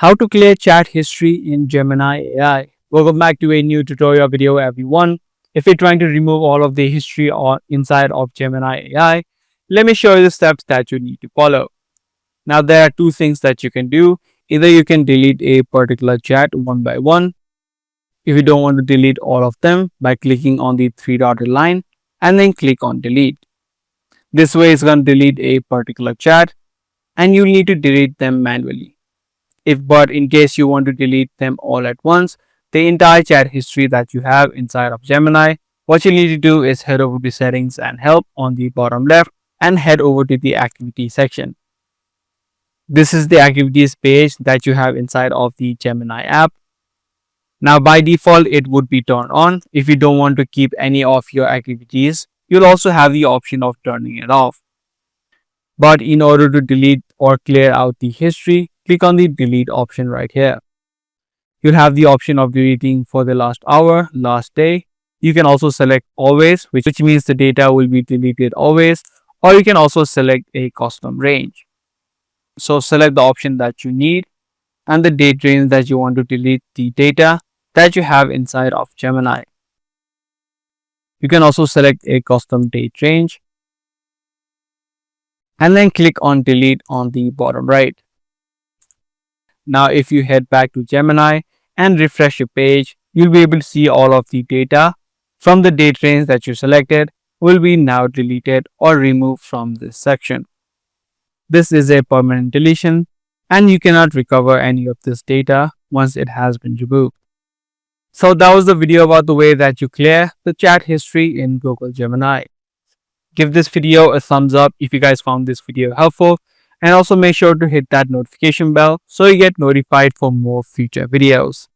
How to clear chat history in Gemini AI. Welcome back to a new tutorial video, everyone. If you're trying to remove all of the history inside of Gemini AI, let me show you the steps that you need to follow. Now, there are two things that you can do. Either you can delete a particular chat one by one. If you don't want to delete all of them, by clicking on the three dotted line and then click on delete. This way, it's going to delete a particular chat and you need to delete them manually. But in case you want to delete them all at once, the entire chat history that you have inside of Gemini, what you need to do is head over to settings and help on the bottom left and head over to the activity section. This is the activities page that you have inside of the Gemini app. Now by default, it would be turned on. If you don't want to keep any of your activities, you'll also have the option of turning it off. But in order to delete or clear out the history, click on the delete option right here. You'll have the option of deleting for the last hour, last day. You can also select always, which means the data will be deleted always, or you can also select a custom range. So select the option that you need and the date range that you want to delete the data that you have inside of Gemini. You can also select a custom date range and then click on delete on the bottom right. Now, if you head back to Gemini and refresh your page, you'll be able to see all of the data from the date range that you selected will be now deleted or removed from this section. This is a permanent deletion and you cannot recover any of this data once it has been removed. So that was the video about the way that you clear the chat history in Google Gemini. Give this video a thumbs up if you guys found this video helpful, and also make sure to hit that notification bell so you get notified for more future videos.